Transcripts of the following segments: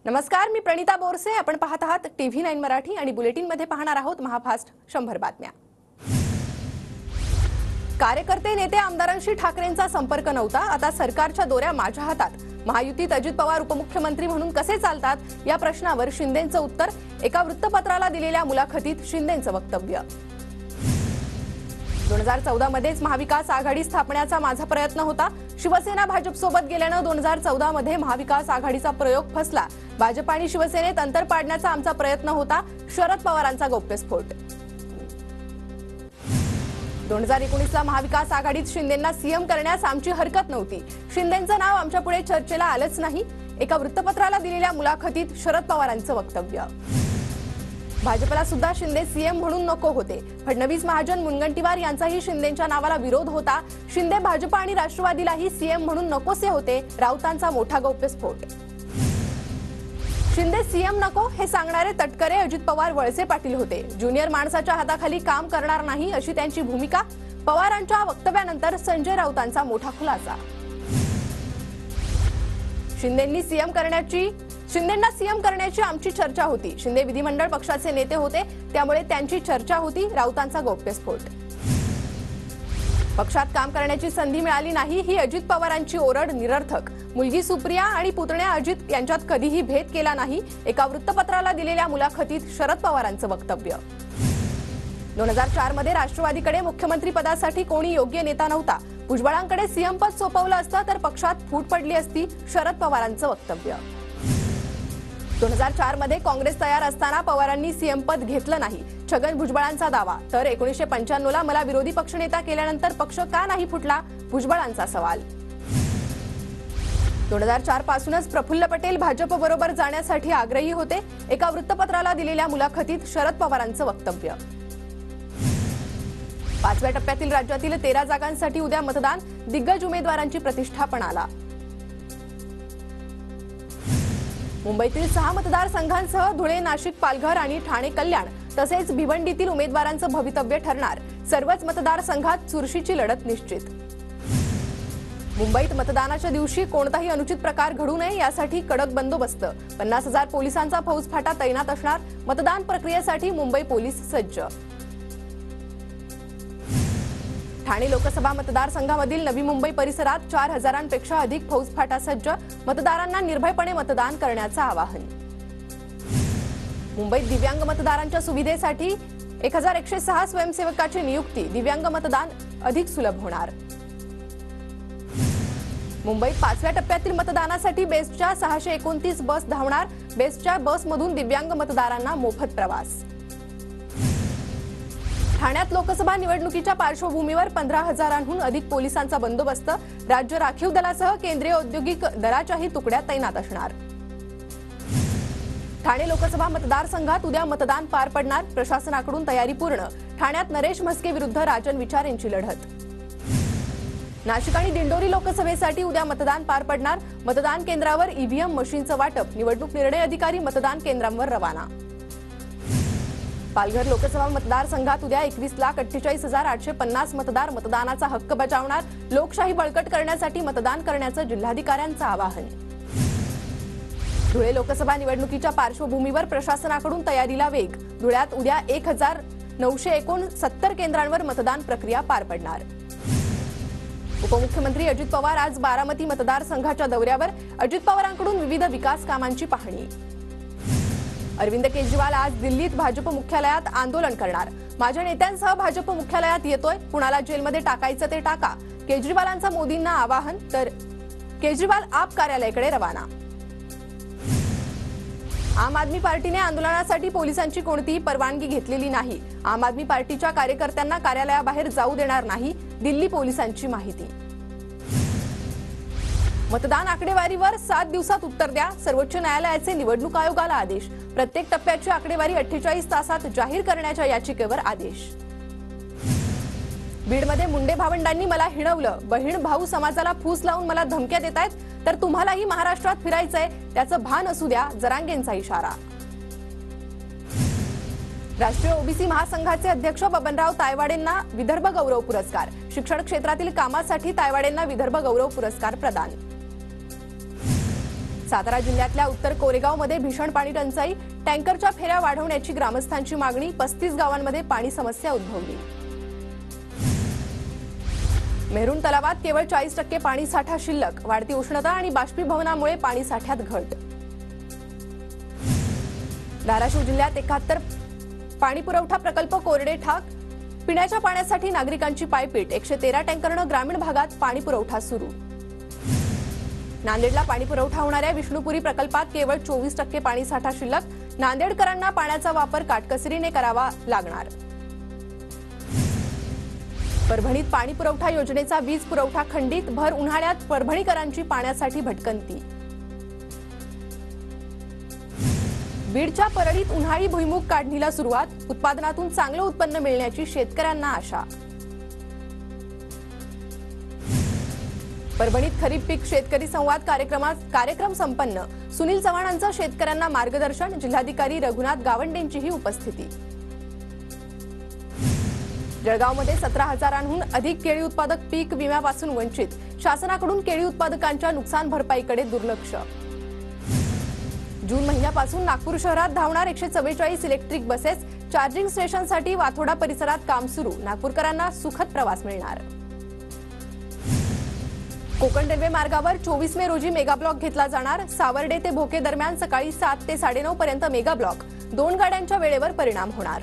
नमस्कार, मी प्रणिता बोरसे. आपण पाहत आहात TV9 मराठी आणि बुलेटिन मध्ये पाहणार आहोत महाफास्ट 100 बातम्या. कार्यकर्ते नेते आमदारांशी ठाकरेंचा संपर्क नव्हता. आता सरकारच्या दोऱ्या माझ्या हातात. महायुतीत अजित पवार उपमुख्यमंत्री म्हणून कसे चालतात या प्रश्नावर शिंदेंचं उत्तर. एका वृत्तपत्राला दिलेल्या मुलाखतीत शिंदेंचं वक्तव्य. 2014 मध्येच महाविकास आघाडी स्थापण्याचा माझा प्रयत्न होता. शिवसेना भाजप सोबत गेल्यानं 2014 मध्ये महाविकास आघाडीचा प्रयोग फसला. भाजप आणि शिवसेनेत अंतर पाडण्याचा आमचा प्रयत्न होता. शरद पवारांचा गौप्यस्फोट. 2019ला महाविकास आघाडीत शिंदेंना सीएम करण्यास आमची हरकत नव्हती. शिंदेंचं नाव आमच्या पुढे चर्चेला आलंच नाही. एका वृत्तपत्राला दिलेल्या मुलाखतीत शरद पवारांचं वक्तव्य. भाजपला सुद्धा शिंदे सीएम म्हणून नको होते. फडणवीस, महाजन, मुनगंटीवार यांचाही शिंदेंच्या नावाला विरोध होता. शिंदे भाजप आणि राष्ट्रवादीलाही सीएम म्हणून नकोसे होते. राऊतांचा मोठा गौप्यस्फोट. शिंदे सीएम नको हे सांगणारे तटकरे अजित पवार वळसे पाटील होते. ज्युनियर माणसाच्या हाताखाली काम करणार नाही अशी त्यांची भूमिका. पवारांच्या वक्तव्यानंतर संजय राऊतांचा मोठा खुलासा. शिंदेंना सीएम करण्याची आमची चर्चा होती. शिंदे विधिमंडळ पक्षाचे नेते होते, त्यामुळे त्यांची चर्चा होती. राऊतांचा गौप्यस्फोट. पक्षात काम करण्याची संधी मिळाली नाही ही अजित पवारांची ओरड निरर्थक. मुलगी सुप्रिया आणि पुतण्या अजित यांच्यात कधीही भेद केला नाही. एका वृत्तपत्राला दिलेल्या मुलाखतीत शरद पवारांचं वक्तव्य. 2004 मध्ये राष्ट्रवादीकडे मुख्यमंत्री पदासाठी कोणी योग्य नेता नव्हता. भुजबळांकडे सीएम पद सोपवलं असतं तर पक्षात फूट पडली असती. शरद पवारांचं वक्तव्य. 2004 मध्ये काँग्रेस तयार असताना पवारांनी सीएम पद घेतलं नाही. छगन भुजबळांचा दावा. तर 1995ला मला विरोधी पक्षनेता केल्यानंतर पक्ष का नाही फुटला? भुजबळांचा सवाल. 2004 पासूनच प्रफुल्ल पटेल भाजप बरोबर जाण्यासाठी आग्रही होते. एका वृत्तपत्राला दिलेल्या मुलाखतीत शरद पवारांचं वक्तव्य. 5व्या टप्प्यातील राज्यातील 13 जागांसाठी उद्या मतदान. दिग्गज उमेदवारांची प्रतिष्ठा पणाला. मुंबईतील 6 मतदारसंघांसह धुळे, नाशिक, पालघर आणि ठाणे, कल्याण तसेच भिवंडीतील उमेदवारांचं भवितव्य ठरणार. सर्वच मतदारसंघात चुरशीची लढत निश्चित. मुंबईत मतदानाच्या दिवशी कोणताही अनुचित प्रकार घडू नये यासाठी कडक बंदोबस्त. 50,000 पोलिसांचा फौजफाटा तैनात असणार. मतदान प्रक्रियेसाठी मुंबई पोलीस सज्ज. ठाणे लोकसभा मतदारसंघामधील नवी मुंबई परिसरात 4,000पेक्षा अधिक फौजफाटा सज्ज. मतदारांना निर्भयपणे मतदान करण्याचं आवाहन. मुंबईत दिव्यांग मतदारांच्या सुविधेसाठी 1106 स्वयंसेवकाची नियुक्ती. दिव्यांग मतदान अधिक सुलभ होणार. मुंबईत 5व्या टप्प्यातील मतदानासाठी बेस्टच्या 629 बस धावणार. बेस्टच्या बसमधून दिव्यांग मतदारांना मोफत प्रवास. ठाण्यात लोकसभा निवडणुकीच्या पार्श्वभूमीवर 15,000हून अधिक पोलिसांचा बंदोबस्त. राज्य राखीव दलासह केंद्रीय औद्योगिक दलाच्याही तुकड्या तैनात असणार. ठाणे लोकसभा मतदारसंघात उद्या मतदान पार पडणार. प्रशासनाकडून तयारी पूर्ण. ठाण्यात नरेश म्हस्के विरुद्ध राजन विचार यांची लढत. नाशिक आणि दिंडोरी लोकसभेसाठी उद्या मतदान पार पडणार. मतदान केंद्रावर ईव्हीएम मशीनचं वाटप. निवडणूक निर्णय अधिकारी मतदान केंद्रांवर रवाना. पालघर लोकसभा मतदारसंघात उद्या 21,48,850 मतदार मतदानाचा हक्क बजावणार. लोकशाही बळकट करण्यासाठी मतदान करण्याचं जिल्हाधिकाऱ्यांचं आवाहन. धुळे लोकसभा निवडणुकीच्या पार्श्वभूमीवर प्रशासनाकडून तयारीला वेग. धुळ्यात उद्या 1,969 केंद्रांवर मतदान प्रक्रिया पार पडणार. उपमुख्यमंत्री अजित पवार आज बारामती मतदारसंघाच्या दौऱ्यावर. अजित पवारांकडून विविध विकास कामांची पाहणी. अरविंद केजरीवाल आज दिल्लीत भाजप मुख्यालयात आंदोलन करणार. माझ्या नेत्यांसह भाजप मुख्यालयात येतोय. कुणाला जेलमध्ये टाकायचं ते टाका. केजरीवालांचं मोदींना आवाहन. तर केजरीवाल आप कार्यालयाकडे रवाना. आम आदमी पार्टीने आंदोलनासाठी पोलिसांची कोणतीही परवानगी घेतलेली नाही. आम आदमी पार्टीच्या कार्यकर्त्यांना कार्यालयाबाहेर जाऊ देणार नाही. दिल्ली पोलिसांची माहिती. मतदान आकडेवारीवर 7 दिवसात उत्तर द्या. सर्वोच्च न्यायालयाचे निवडणूक आयोगाला आदेश. प्रत्येक टप्प्याची आकडेवारी 48 तासात जाहीर करण्याच्या याचिकेवर आदेश. बीडमध्ये मुंडे भावंडांनी मला हिणवलं. बहीण भाऊ समाजाला फूस लावून मला धमक्या देतायत. तर तुम्हालाही महाराष्ट्रात फिरायचंय त्याचं भान असू द्या. जरांगेंचा इशारा. राष्ट्रीय ओबीसी महासंघाचे अध्यक्ष बबनराव तायवाडेंना विदर्भ गौरव पुरस्कार. शिक्षण क्षेत्रातील कामासाठी तायवाडेंना विदर्भ गौरव पुरस्कार प्रदान. सातारा जिल्ह्यातल्या उत्तर कोरेगावमध्ये भीषण पाणी टंचाई, टँकरच्या फेऱ्या वाढवण्याची ग्रामस्थांची मागणी, 35 गावांमध्ये पाणी समस्या उद्भवली. मेहरुण तलावात केवळ 40% पाणी साठा शिल्लक, वाढती उष्णता आणि बाष्पीभवनामुळे पाणी साठ्यात घट. धाराशिव जिल्ह्यात 71 पाणी पुरवठा प्रकल्प कोरडे ठाक, पिण्याच्या पाण्यासाठी नागरिकांची पायपीट, 113 टँकरनं ग्रामीण भागात पाणी पुरवठा सुरू. नांदेडला पाणी पुरवठा होणाऱ्या विष्णुपुरी प्रकल्पात केवळ 24% पाणी साठा शिल्लक, नांदेडकरांना पाण्याचा वापर काटकसरीने करावा लागणार. परभणीत पाणी पुरवठा योजनेचा वीज पुरवठा खंडित, भर उन्हाळ्यात परभणीकरांची पाण्यासाठी भटकंती. बीडच्या परळीत उन्हाळी भुईमूग काढणीला सुरुवात, उत्पादनातून चांगलं उत्पन्न मिळण्याची शेतकऱ्यांना आशा. परभणीत खरीप पीक शेतकरी संवाद कार्यक्रम संपन्न, सुनील चव्हाणांचं शेतकऱ्यांना मार्गदर्शन, जिल्हाधिकारी रघुनाथ गावंडेंचीही उपस्थिती. जळगावमध्ये 17,000हून अधिक केळी उत्पादक पीक विम्यापासून वंचित, शासनाकडून केळी उत्पादकांच्या नुकसान भरपाईकडे दुर्लक्ष. जून महिन्यापासून नागपूर शहरात धावणार 144 इलेक्ट्रिक बसेस, चार्जिंग स्टेशनसाठी वाथोडा परिसरात काम सुरू, नागपूरकरांना सुखद प्रवास मिळणार. कोकण रेल्वे मार्गावर 24 मे रोजी मेगा ब्लॉक घेतला जाणार, सावर्डे ते भोके दरम्यान सकाळी 7 ते 9:30 पर्यंत मेगा ब्लॉक, 2 गाड्यांच्या वेळेवर परिणाम होणार.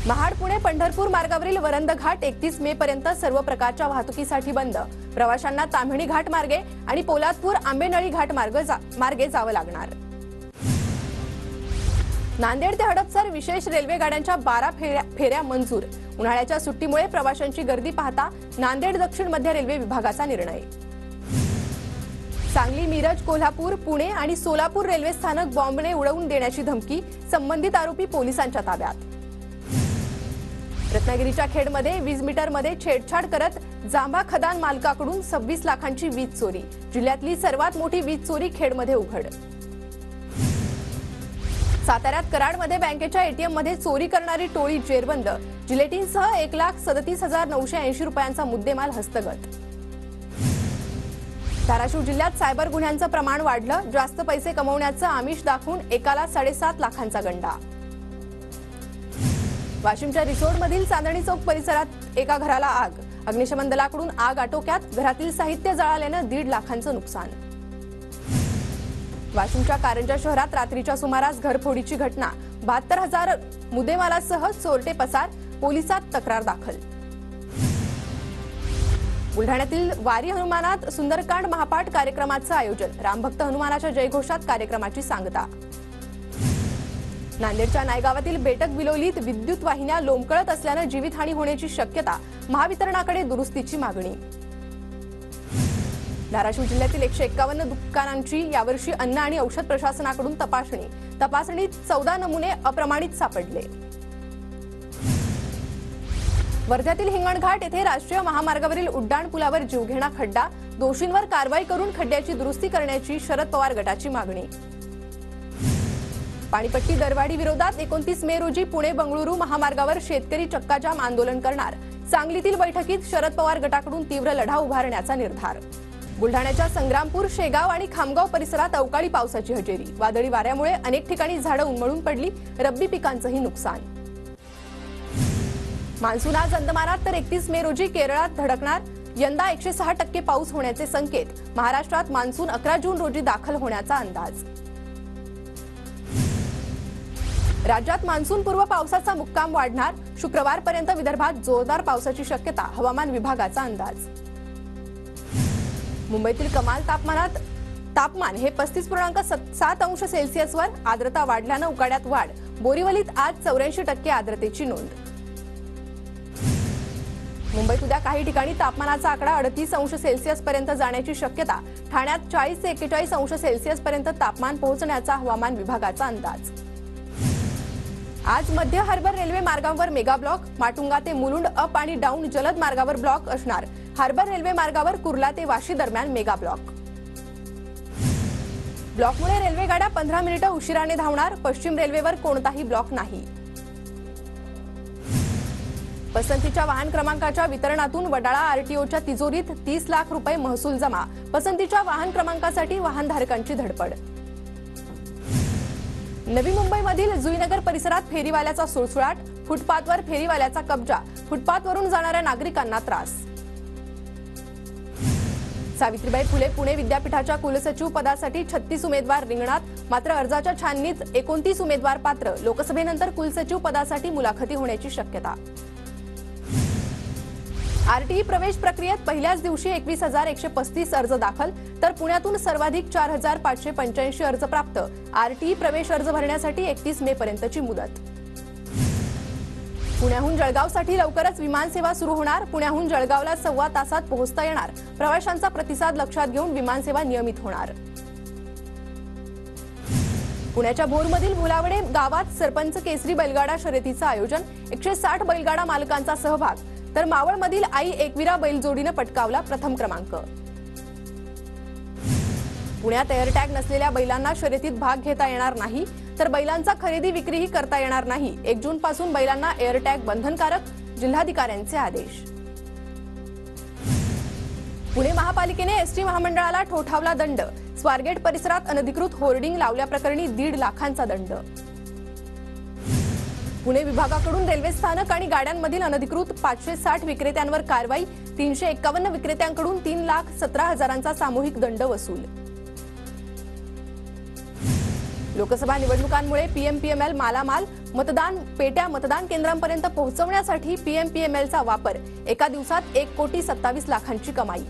महाड पुणे पंढरपूर मार्गावरील वरंद घाट 31 मे पर्यंत सर्व प्रकारच्या वाहतुकीसाठी बंद, प्रवाशांना ताम्हिणी घाट मार्गे आणि पोलादपूर आंबेनळी घाट मार्गे जावं लागणार. नांदेड ते हडपसर विशेष रेल्वे गाड्यांच्या 12 फेऱ्या मंजूर, उन्हाळ्याच्या सुट्टीमुळे प्रवाशांची गर्दी पाहता नांदेड दक्षिण मध्य रेल्वे विभागाचा निर्णय. सांगली, मिरज, कोल्हापूर, पुणे आणि सोलापूर रेल्वे स्थानक बॉम्बने उडवून देण्याची धमकी, संबंधित आरोपी पोलिसांच्या ताब्यात. रत्नागिरीच्या खेडमध्ये वीज मीटरमध्ये छेडछाड करत जांभा खदान मालकाकडून 26 लाखांची वीज चोरी, जिल्ह्यातली सर्वात मोठी वीज चोरी खेडमध्ये उघड. साताऱ्यात कराडमध्ये बँकेच्या एटीएममध्ये चोरी करणारी टोळी जेरबंद, जिलेटिनसह 1,37,980 रुपयांचा मुद्देमाल हस्तगत. धाराशिव जिल्ह्यात सायबर गुन्ह्यांचं प्रमाण वाढलं, जास्त पैसे कमवण्याचं आमिष दाखवून एकाला 7.5 लाखांचा गंडा. वाशिमच्या रिसोडमधील चांदणी चौक परिसरात एका घराला आग, अग्निशमन दलाकडून आग आटोक्यात, घरातील साहित्य जळाल्यानं 1.5 लाखांचं नुकसान. वाशिमच्या कारंजा शहरात रात्रीच्या सुमारास घरफोडीची घटना, 72,000 मुद्देमालासह चोरटे पसार, पोलिसात तक्रार दाखल. बुलढाण्यातील वारी हनुमानात सुंदरकांड महापाठ कार्यक्रमाचं आयोजन, रामभक्त हनुमानाच्या जयघोषात कार्यक्रमाची सांगता. नांदेडच्या नायगावातील बेटक बिलोलीत विद्युत वाहिन्या लोंबकळत असल्यानं जीवितहानी होण्याची शक्यता, महावितरणाकडे दुरुस्तीची मागणी. धाराशिव जिल्ह्यातील 151 दुकानांची यावर्षी अन्न आणि औषध प्रशासनाकडून तपासणीत 14 नमुने अप्रमाणित सापडले. वर्ध्यातील हिंगणघाट येथे राष्ट्रीय महामार्गावरील उड्डाण पुलावर जीवघेणा खड्डा, दोषींवर कारवाई करून खड्ड्याची दुरुस्ती करण्याची शरद पवार गटाची मागणी. पाणीपट्टी दरवाढी विरोधात 29 मे रोजी पुणे बंगळुरू महामार्गावर शेतकरी चक्काजाम आंदोलन करणार, सांगलीतील बैठकीत शरद पवार गटाकडून तीव्र लढा उभारण्याचा निर्धार. बुलढाण्याच्या संग्रामपूर, शेगाव आणि खामगाव परिसरात अवकाळी पावसाची हजेरी, वादळी वाऱ्यामुळे अनेक ठिकाणी झाडं उन्मळून पडली, रब्बी पिकांचंही नुकसान. मान्सून आज अंदमानात तर 31 मे रोजी केरळात धडकणार, यंदा 106% पाऊस होण्याचे संकेत, महाराष्ट्रात मान्सून 11 जून रोजी दाखल होण्याचा अंदाज. राज्यात मान्सूनपूर्व पावसाचा मुक्काम वाढणार, शुक्रवारपर्यंत विदर्भात जोरदार पावसाची शक्यता, हवामान विभागाचा अंदाज. मुंबईतील कमाल तापमान हे 35.7 अंश सेल्सिअसवर, आर्द्रता वाढल्यानं उकाड्यात वाढ, बोरीवलीत आज 84% आर्द्रतेची नोंद. मुंबईत उद्या काही ठिकाणी तापमानाचा आकडा 38 अंश सेल्सिअस पर्यंत जाण्याची शक्यता, ठाण्यात 40 ते 41 अंश सेल्सिअस पर्यंत तापमान पोहोचण्याचा हवामान विभागाचा अंदाज. आज मध्य हार्बर रेल्वे मार्गावर मेगा ब्लॉक, माटुंगा ते मुलुंड अप आणि डाऊन जलद मार्गावर ब्लॉक असणार, हार्बर रेल्वे मार्गावर कुर्ला ते वाशी दरम्यान मेगा ब्लॉक. ब्लॉकमुळे रेल्वे गाड्या 15 मिनिटं उशिराने धावणार, पश्चिम रेल्वेवर कोणताही ब्लॉक नाही. पसंतीच्या वाहन क्रमांकाच्या वितरणातून वडाळा आरटीओच्या तिजोरीत 30 लाख रुपये महसूल जमा. पसंतीच्या वाहन क्रमांकासाठी वाहनधारकांची धडपड. नवी मुंबईमधील जुईनगर परिसरात फेरीवाल्याचा सुळसुळाट. फुटपाथवर फेरीवाल्याचा कब्जा. फुटपाथवरून जाणाऱ्या नागरिकांना त्रास. सावित्रीबाई फुले पुणे विद्यापीठाच्या कुलसचिव पदासाठी 36 उमेदवार रिंगणात. मात्र अर्जाच्या छाननीत 29 उमेदवार पात्र. लोकसभेनंतर कुलसचिव पदासाठी मुलाखती होण्याची शक्यता. आरटीई प्रवेश प्रक्रियेत पहिल्याच दिवशी 21,135 अर्ज दाखल. तर पुण्यातून सर्वाधिक 4,585 अर्ज प्राप्त. आरटीई प्रवेश अर्ज भरण्यासाठी 31 मे पर्यंतची मुदत. पुण्याहून जळगावसाठी लवकरच विमानसेवा सुरू होणार. पुण्याहून जळगावला 1.25 तासात पोहोचता येणार. प्रवाशांचा प्रतिसाद लक्षात घेऊन विमानसेवा नियमित होणार. पुण्याच्या भोरमधील भुलावडे गावात सरपंच केसरी बैलगाडा शर्यतीचं आयोजन. 160 बैलगाडा मालकांचा सहभाग. तर मावळमधील आई एकविरा बैलजोडीनं पटकावला प्रथम क्रमांक. पुण्यात एअरटॅग नसलेल्या बैलांना शर्यतीत भाग घेता येणार नाही. तर बैलांचा खरेदी विक्रीही करता येणार नाही. 1 जून पासून बैलांना एअरटॅग बंधनकारक. जिल्हाधिकाऱ्यांचे आदेश. पुणे महापालिकेने एसटी महामंडळाला ठोठावला दंड. स्वारगेट परिसरात अनधिकृत होर्डिंग लावल्याप्रकरणी 1.5 लाखांचा दंड. पुणे विभागाकडून रेल्वे स्थानक आणि गाड्यांमधील अनधिकृत 560 विक्रेत्यांवर कारवाई. 351 विक्रेत्यांकडून 3,17,000चा सामूहिक दंड वसूल. लोकसभा निवडणुकांमुळे पीएमपीएमएल मालामाल. मतदान पेट्या मतदान केंद्रांपर्यंत पोहोचवण्यासाठी पीएमपीएमएलचा वापर. एका दिवसात 1,27,00,000ची कमाई.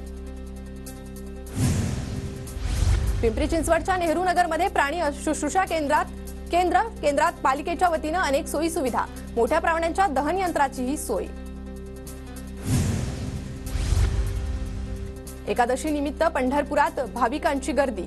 पिंपरी चिंचवडच्या नेहरू नगरमध्ये प्राणी शुश्रूषा केंद्रात पालिकेच्या वतीनं अनेक सोयी सुविधा. मोठ्या प्राण्यांच्या दहन यंत्राचीही सोय. एकादशी निमित्त पंढरपुरात भाविकांची गर्दी.